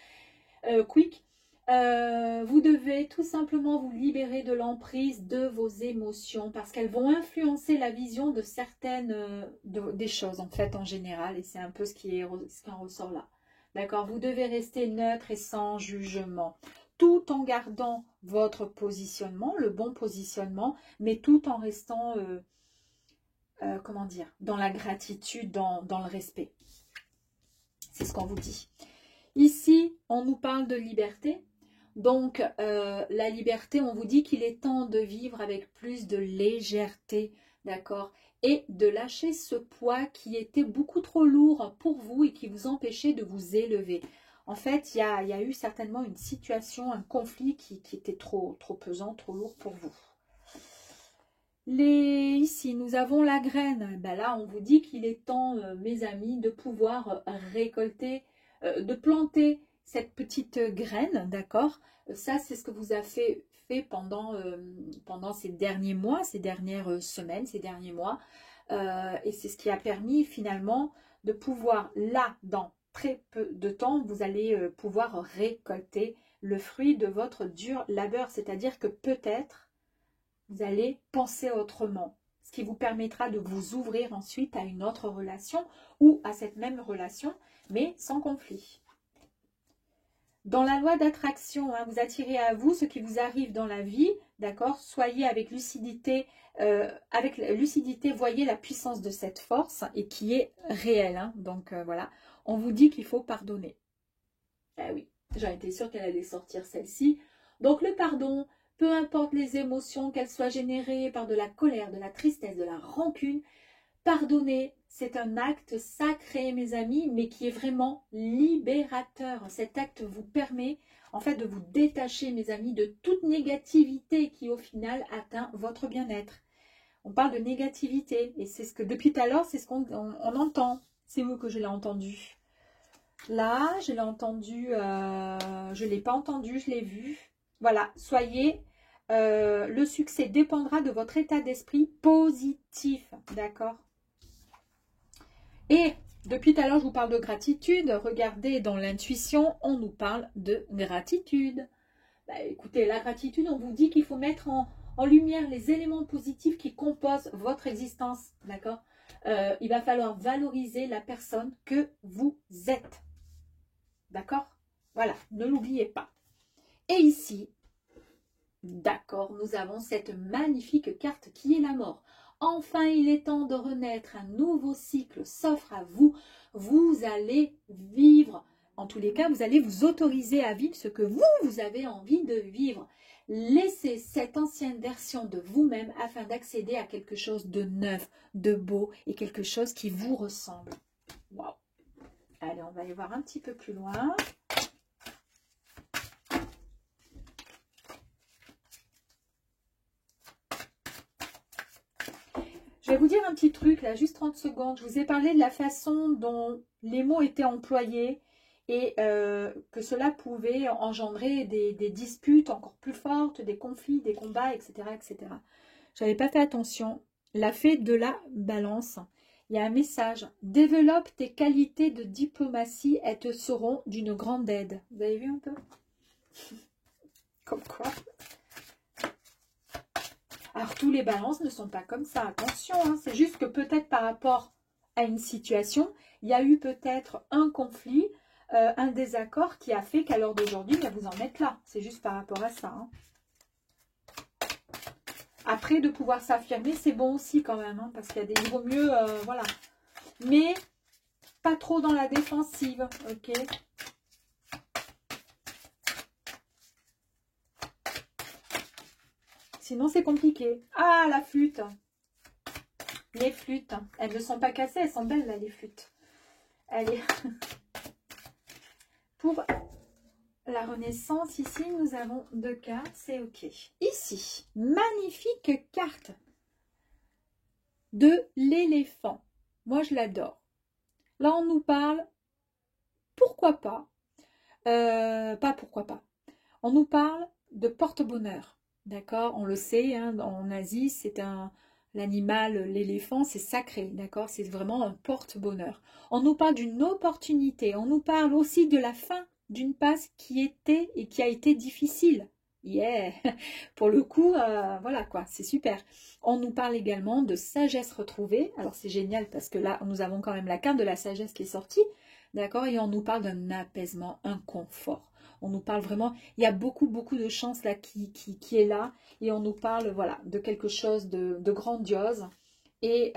A: quick. Vous devez tout simplement vous libérer de l'emprise de vos émotions parce qu'elles vont influencer la vision de certaines des choses en fait en général, et c'est un peu ce qui en ressort là. D'accord, vous devez rester neutre et sans jugement, tout en gardant votre positionnement, le bon positionnement, mais tout en restant, comment dire, dans la gratitude, dans le respect. C'est ce qu'on vous dit. Ici, on nous parle de liberté. Donc, la liberté, on vous dit qu'il est temps de vivre avec plus de légèreté, d'accord? Et de lâcher ce poids qui était beaucoup trop lourd pour vous et qui vous empêchait de vous élever. En fait, il y a eu certainement une situation, un conflit qui était trop pesant, trop lourd pour vous. Ici, nous avons la graine. Ben là, on vous dit qu'il est temps, mes amis, de pouvoir récolter, de planter cette petite graine, d'accord? Ça, c'est ce que vous avez fait pendant ces derniers mois, ces dernières semaines, ces derniers mois. Et c'est ce qui a permis finalement de pouvoir, là, dans très peu de temps, vous allez pouvoir récolter le fruit de votre dur labeur. C'est-à-dire que peut-être, vous allez penser autrement, ce qui vous permettra de vous ouvrir ensuite à une autre relation ou à cette même relation, mais sans conflit. Dans la loi d'attraction, hein, vous attirez à vous ce qui vous arrive dans la vie, d'accord? Soyez avec lucidité, voyez la puissance de cette force et qui est réelle. Hein, donc voilà, on vous dit qu'il faut pardonner. Ah oui, j'en étais sûre qu'elle allait sortir celle-ci. Donc le pardon, peu importe les émotions, qu'elles soient générées par de la colère, de la tristesse, de la rancune, pardonner, c'est un acte sacré, mes amis, mais qui est vraiment libérateur. Cet acte vous permet, en fait, de vous détacher, mes amis, de toute négativité qui, au final, atteint votre bien-être. On parle de négativité, et c'est ce que, depuis tout à l'heure, c'est ce qu'on entend. C'est vous que je l'ai entendu. Là, je l'ai entendu, je ne l'ai pas entendu, je l'ai vu. Voilà, soyez... le succès dépendra de votre état d'esprit positif, d'accord? Et depuis tout à l'heure, je vous parle de gratitude. Regardez, dans l'intuition, on nous parle de gratitude. Bah, écoutez, la gratitude, on vous dit qu'il faut mettre en lumière les éléments positifs qui composent votre existence, d'accord? Il va falloir valoriser la personne que vous êtes, d'accord? Voilà, ne l'oubliez pas. Et ici, d'accord, nous avons cette magnifique carte qui est la mort. Enfin, il est temps de renaître, un nouveau cycle s'offre à vous. Vous allez vivre, en tous les cas, vous allez vous autoriser à vivre ce que vous avez envie de vivre. Laissez cette ancienne version de vous-même afin d'accéder à quelque chose de neuf, de beau et quelque chose qui vous ressemble. Waouh! Allez, on va aller voir un petit peu plus loin. Je vais vous dire un petit truc, là, juste 30 secondes. Je vous ai parlé de la façon dont les mots étaient employés et que cela pouvait engendrer des disputes encore plus fortes, des conflits, des combats, etc. etc. Je n'avais pas fait attention. La fée de la balance, il y a un message. Développe tes qualités de diplomatie, elles te seront d'une grande aide. Vous avez vu un peu? Comme quoi? Alors, tous les balances ne sont pas comme ça, attention, hein, c'est juste que peut-être par rapport à une situation, il y a eu peut-être un conflit, un désaccord qui a fait qu'à l'heure d'aujourd'hui, vous en êtes là. C'est juste par rapport à ça. Hein. Après, de pouvoir s'affirmer, c'est bon aussi quand même, hein, parce qu'il y a des... Il vaut mieux, voilà. Mais pas trop dans la défensive, ok? Sinon, c'est compliqué. Ah, la flûte. Les flûtes. Elles ne sont pas cassées, elles sont belles, là, les flûtes. Allez. Pour la Renaissance, ici, nous avons 2 cartes, c'est ok. Ici, magnifique carte de l'éléphant. Moi, je l'adore. Là, on nous parle, pourquoi pas, pas pourquoi pas, on nous parle de porte-bonheur. D'accord, on le sait, hein, en Asie, c'est l'animal, l'éléphant, c'est sacré, d'accord, c'est vraiment un porte-bonheur. On nous parle d'une opportunité, on nous parle aussi de la fin d'une passe qui était et qui a été difficile. Yeah, pour le coup, voilà quoi, c'est super. On nous parle également de sagesse retrouvée. Alors c'est génial parce que là, nous avons quand même la carte de la sagesse qui est sortie, d'accord, et on nous parle d'un apaisement, un confort. On nous parle vraiment, il y a beaucoup de chance là qui est là, et on nous parle voilà de quelque chose de grandiose, et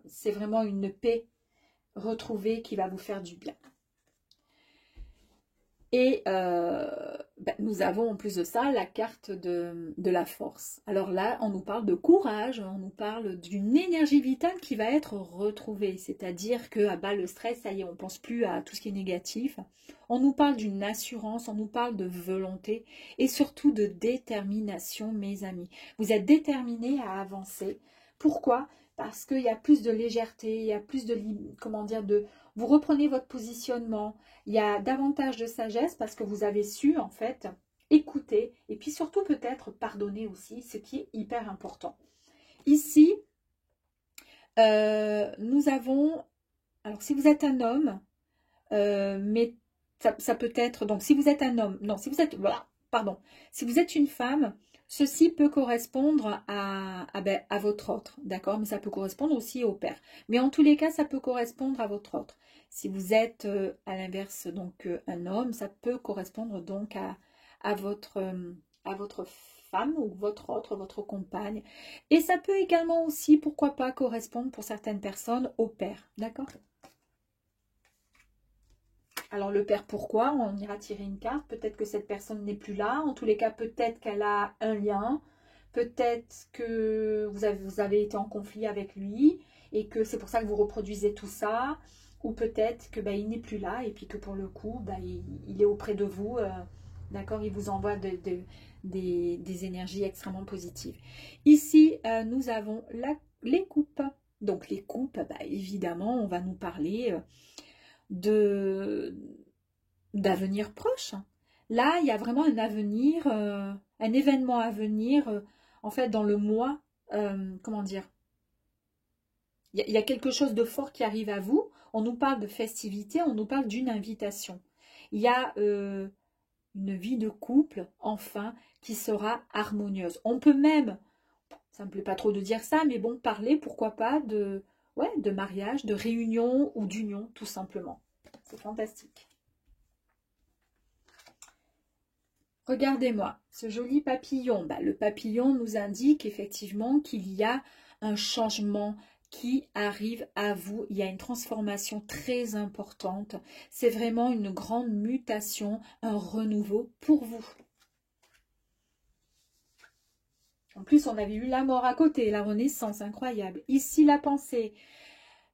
A: c'est vraiment une paix retrouvée qui va vous faire du bien. Et nous avons en plus de ça la carte de la force. Alors là, on nous parle de courage, on nous parle d'une énergie vitale qui va être retrouvée. C'est-à-dire que à bas le stress, ça y est, on ne pense plus à tout ce qui est négatif. On nous parle d'une assurance, on nous parle de volonté et surtout de détermination, mes amis. Vous êtes déterminés à avancer. Pourquoi? Parce qu'il y a plus de légèreté, il y a plus de, comment dire, vous reprenez votre positionnement. Il y a davantage de sagesse parce que vous avez su, en fait, écouter et puis surtout peut-être pardonner aussi, ce qui est hyper important. Ici, nous avons, alors si vous êtes un homme, mais ça peut être, donc si vous êtes un homme, non, si vous êtes, voilà, pardon, si vous êtes une femme, ceci peut correspondre à votre autre, d'accord, mais ça peut correspondre aussi au père. Mais en tous les cas, ça peut correspondre à votre autre. Si vous êtes à l'inverse, donc un homme, ça peut correspondre donc à votre femme ou votre autre, votre compagne. Et ça peut également aussi, pourquoi pas, correspondre pour certaines personnes au père, d'accord? Alors le père, pourquoi? On ira tirer une carte. Peut-être que cette personne n'est plus là. En tous les cas, peut-être qu'elle a un lien. Peut-être que vous avez été en conflit avec lui et que c'est pour ça que vous reproduisez tout ça. Ou peut-être que il n'est plus là et puis que pour le coup, il est auprès de vous. D'accord, il vous envoie des énergies extrêmement positives. Ici, nous avons les coupes. Donc les coupes, évidemment, on va nous parler d'avenir proche. Là, il y a vraiment un avenir, un événement à venir, en fait, dans le mois, comment dire, il y a quelque chose de fort qui arrive à vous. On nous parle de festivité, on nous parle d'une invitation. Il y a une vie de couple, enfin, qui sera harmonieuse. On peut même, ça ne me plaît pas trop de dire ça, mais bon, parler, pourquoi pas, de mariage, de réunion ou d'union, tout simplement. C'est fantastique. Regardez-moi, ce joli papillon. Le papillon nous indique effectivement qu'il y a un changement qui arrive à vous. Il y a une transformation très importante. C'est vraiment une grande mutation, un renouveau pour vous. En plus, on avait eu la mort à côté, la renaissance, incroyable. Ici, la pensée.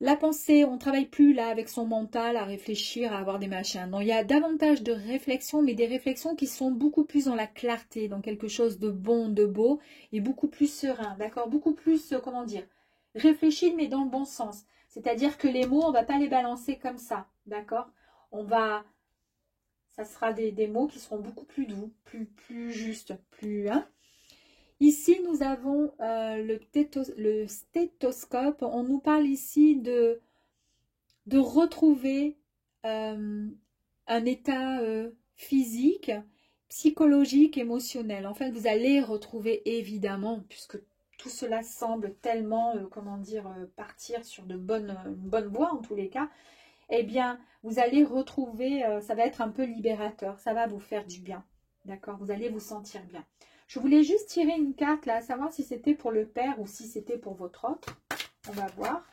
A: La pensée, on ne travaille plus là avec son mental à réfléchir, à avoir des machins. Non, il y a davantage de réflexions, mais des réflexions qui sont beaucoup plus dans la clarté, dans quelque chose de bon, de beau, et beaucoup plus serein, d'accord? Beaucoup plus, comment dire, réfléchi, mais dans le bon sens. C'est-à-dire que les mots, on ne va pas les balancer comme ça, d'accord? Ça sera des mots qui seront beaucoup plus doux, plus justes, plus... Hein. Ici, nous avons le stéthoscope. On nous parle ici de retrouver un état physique, psychologique, émotionnel. En fait, vous allez retrouver évidemment, puisque tout cela semble tellement, comment dire, partir sur une bonne voie en tous les cas, eh bien, vous allez retrouver, ça va être un peu libérateur, ça va vous faire du bien, d'accord? Vous allez vous sentir bien. Je voulais juste tirer une carte là, savoir si c'était pour le père ou si c'était pour votre autre. On va voir.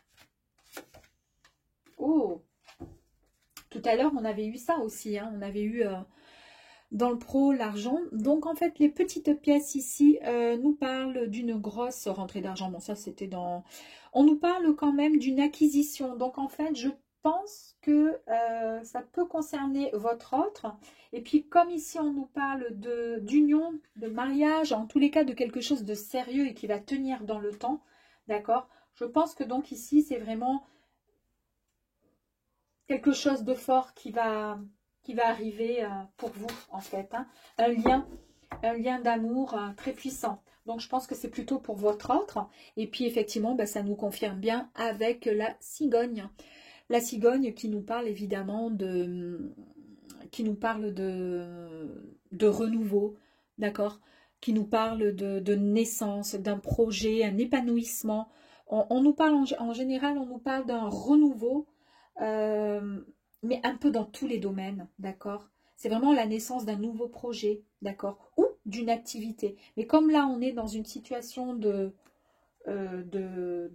A: Oh! Tout à l'heure, on avait eu ça aussi, hein. On avait eu dans le pro l'argent. Donc, en fait, les petites pièces ici nous parlent d'une grosse rentrée d'argent. Bon, ça, c'était dans... On nous parle quand même d'une acquisition. Donc, en fait, je pense que ça peut concerner votre autre. Et puis, comme ici, on nous parle d'union, de mariage, en tous les cas, de quelque chose de sérieux et qui va tenir dans le temps, d'accord? Je pense que donc ici, c'est vraiment quelque chose de fort qui va arriver pour vous, en fait. Hein. Un lien d'amour très puissant. Donc, je pense que c'est plutôt pour votre autre. Et puis, effectivement, ben, ça nous confirme bien avec la cigogne. La cigogne qui nous parle évidemment de renouveau, d'accord, qui nous parle de naissance, d'un projet, un épanouissement. On nous parle en général, on nous parle d'un renouveau, mais un peu dans tous les domaines, d'accord. C'est vraiment la naissance d'un nouveau projet, d'accord, ou d'une activité. Mais comme là, on est dans une situation de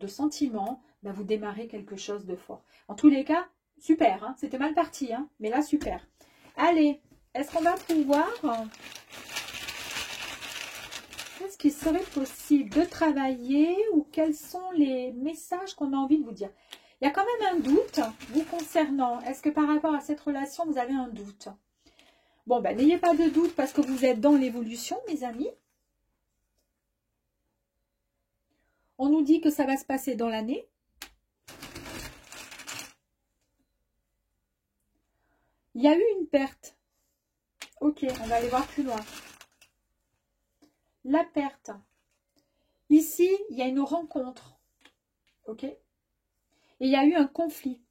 A: sentiment, ben vous démarrez quelque chose de fort. En tous les cas, super, hein, c'était mal parti, hein, mais là, super. Allez, est-ce qu'on va pouvoir... Est-ce qu'il serait possible de travailler ou quels sont les messages qu'on a envie de vous dire? Il y a quand même un doute vous concernant. Est-ce que par rapport à cette relation, vous avez un doute? Bon, ben, n'ayez pas de doute parce que vous êtes dans l'évolution, mes amis. On nous dit que ça va se passer dans l'année. Il y a eu une perte. Ok, on va aller voir plus loin. La perte. Ici, il y a une rencontre. Ok? Et il y a eu un conflit.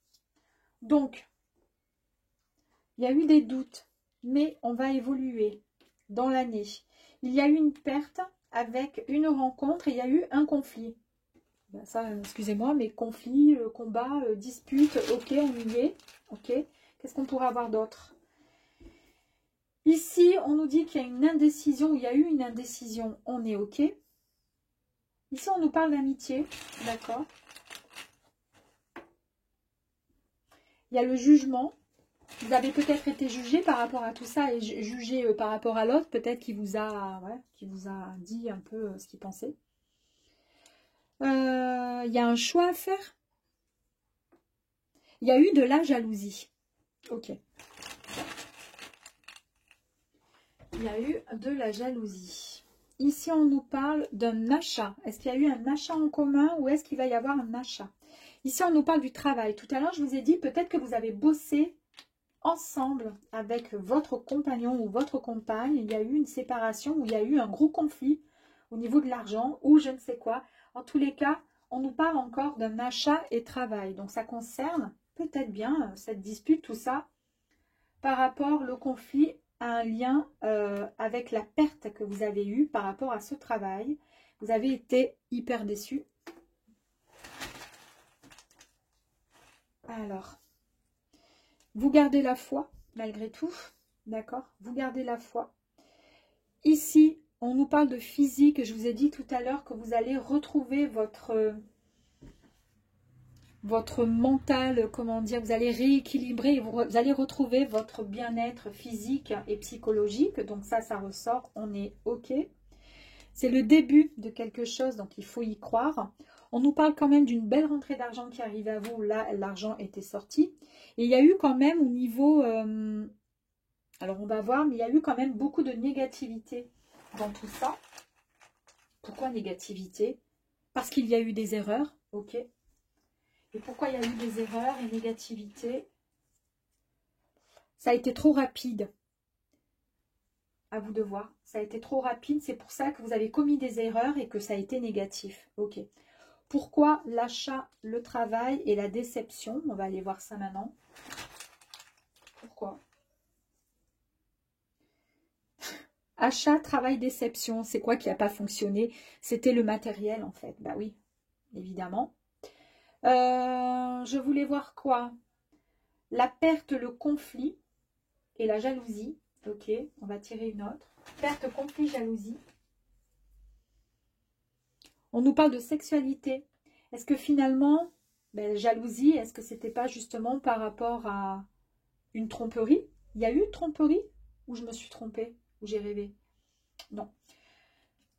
A: Donc, il y a eu des doutes, mais on va évoluer dans l'année. Il y a eu une perte avec une rencontre et il y a eu un conflit. Ben ça, excusez-moi, mais conflit, combat, dispute, ok, on y est. Ok, qu'est-ce qu'on pourrait avoir d'autre? Ici, on nous dit qu'il y a une indécision, il y a eu une indécision, on est ok. Ici, on nous parle d'amitié, d'accord. Il y a le jugement. Vous avez peut-être été jugé par rapport à tout ça et jugé par rapport à l'autre. Peut-être qu'il vous a dit un peu ce qu'il pensait. Il y a un choix à faire. Il y a eu de la jalousie. Ok. Il y a eu de la jalousie. Ici, on nous parle d'un achat. Est-ce qu'il y a eu un achat en commun ou est-ce qu'il va y avoir un achat? Ici, on nous parle du travail. Tout à l'heure, je vous ai dit peut-être que vous avez bossé ensemble avec votre compagnon ou votre compagne. Il y a eu une séparation ou il y a eu un gros conflit au niveau de l'argent ou je ne sais quoi. En tous les cas, on nous parle encore d'un achat et travail. Donc, ça concerne peut-être bien cette dispute, tout ça, par rapport au conflit à un lien avec la perte que vous avez eue par rapport à ce travail. Vous avez été hyper déçu. Alors, vous gardez la foi malgré tout, d'accord? Vous gardez la foi. Ici, on nous parle de physique. Je vous ai dit tout à l'heure que vous allez retrouver votre mental, comment dire, vous allez rééquilibrer, vous allez retrouver votre bien-être physique et psychologique. Donc ça ressort, on est ok. C'est le début de quelque chose, donc il faut y croire. On nous parle quand même d'une belle rentrée d'argent qui arrive à vous. Là, l'argent était sorti. Et il y a eu quand même au niveau... alors, on va voir, mais il y a eu quand même beaucoup de négativité dans tout ça. Pourquoi négativité? Parce qu'il y a eu des erreurs, ok. Et pourquoi il y a eu des erreurs et négativité? Ça a été trop rapide. À vous de voir. Ça a été trop rapide. C'est pour ça que vous avez commis des erreurs et que ça a été négatif. Ok. Pourquoi l'achat, le travail et la déception? On va aller voir ça maintenant. Pourquoi? Achat, travail, déception. C'est quoi qui n'a pas fonctionné? C'était le matériel en fait. Bah oui, évidemment. Je voulais voir quoi? La perte, le conflit et la jalousie. Ok, on va tirer une autre. Perte, conflit, jalousie. On nous parle de sexualité. Est-ce que finalement, ben, jalousie, est-ce que c'était pas justement par rapport à une tromperie? Il y a eu une tromperie? Ou je me suis trompée? Ou j'ai rêvé? Non.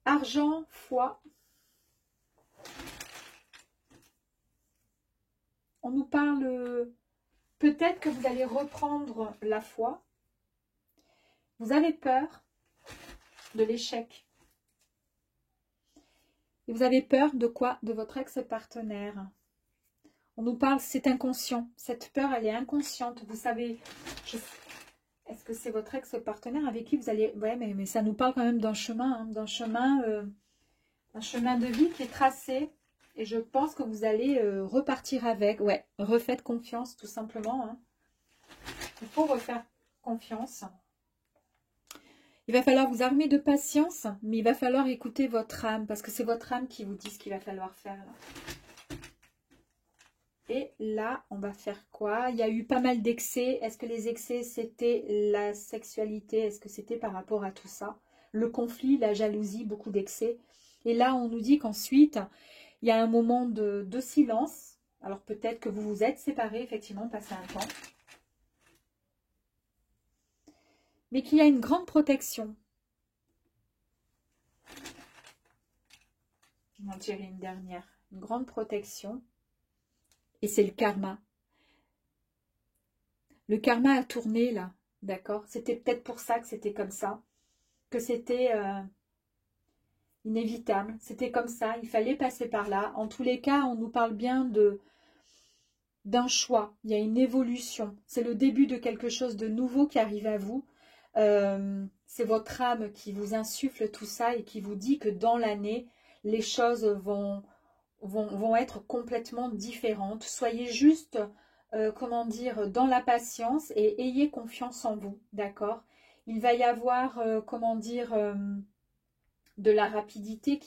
A: Argent, foi. On nous parle, peut-être que vous allez reprendre la foi. Vous avez peur de l'échec. Et vous avez peur de quoi? De votre ex-partenaire. On nous parle, c'est inconscient. Cette peur, elle est inconsciente. Vous savez, est-ce que c'est votre ex-partenaire avec qui vous allez... Ouais, mais ça nous parle quand même d'un chemin, hein, d'un chemin de vie qui est tracé. Et je pense que vous allez repartir avec. Ouais, refaites confiance, tout simplement. Hein. Il faut refaire confiance. Il va falloir vous armer de patience, mais il va falloir écouter votre âme, parce que c'est votre âme qui vous dit ce qu'il va falloir faire. Là. Et là, on va faire quoi? Il y a eu pas mal d'excès. Est-ce que les excès, c'était la sexualité? Est-ce que c'était par rapport à tout ça? Le conflit, la jalousie, beaucoup d'excès. Et là, on nous dit qu'ensuite, il y a un moment de silence. Alors peut-être que vous vous êtes séparés, effectivement, passé un temps. Mais qu'il y a une grande protection. Je vais en tirer une dernière. Une grande protection. Et c'est le karma. Le karma a tourné là, d'accord? C'était peut-être pour ça que c'était comme ça. Que c'était inévitable. C'était comme ça, il fallait passer par là. En tous les cas, on nous parle bien d'un choix. Il y a une évolution. C'est le début de quelque chose de nouveau qui arrive à vous. C'est votre âme qui vous insuffle tout ça et qui vous dit que dans l'année, les choses vont être complètement différentes. Soyez juste, comment dire, dans la patience et ayez confiance en vous, d'accord? Il va y avoir, comment dire, de la rapidité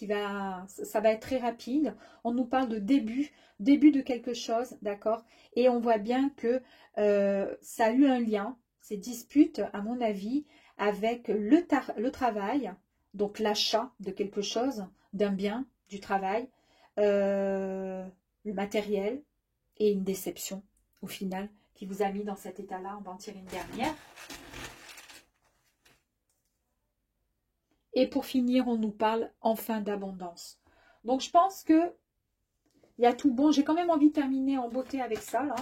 A: ça va être très rapide. On nous parle de début de quelque chose, d'accord? Et on voit bien que ça a eu un lien, ces disputes, à mon avis, avec le travail, donc l'achat de quelque chose, d'un bien, du travail, le matériel et une déception au final qui vous a mis dans cet état-là. On va en tirer une dernière. Et pour finir, on nous parle enfin d'abondance. Donc je pense que il y a tout bon. J'ai quand même envie de terminer en beauté avec ça, là.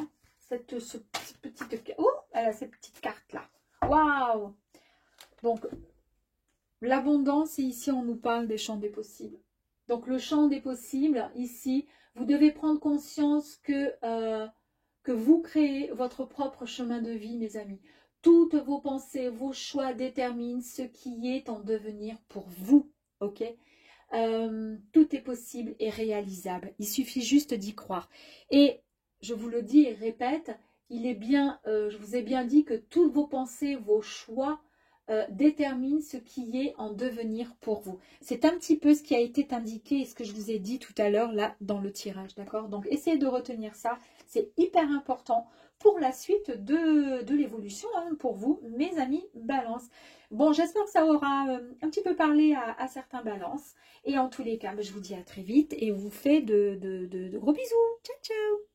A: Cette petite... Oh, elle a cette petite carte-là. Waouh! Donc, l'abondance, et ici, on nous parle des champs des possibles. Donc, le champ des possibles, ici, vous devez prendre conscience que vous créez votre propre chemin de vie, mes amis. Toutes vos pensées, vos choix déterminent ce qui est en devenir pour vous, ok? Tout est possible et réalisable. Il suffit juste d'y croire. Et je vous le dis et répète, je vous ai bien dit que toutes vos pensées, vos choix déterminent ce qui est en devenir pour vous. C'est un petit peu ce qui a été indiqué et ce que je vous ai dit tout à l'heure là dans le tirage, d'accord? Donc essayez de retenir ça, c'est hyper important pour la suite de l'évolution hein, pour vous, mes amis Balance. Bon, j'espère que ça aura un petit peu parlé à certains Balances. Et en tous les cas, je vous dis à très vite et on vous fait de gros bisous. Ciao, ciao!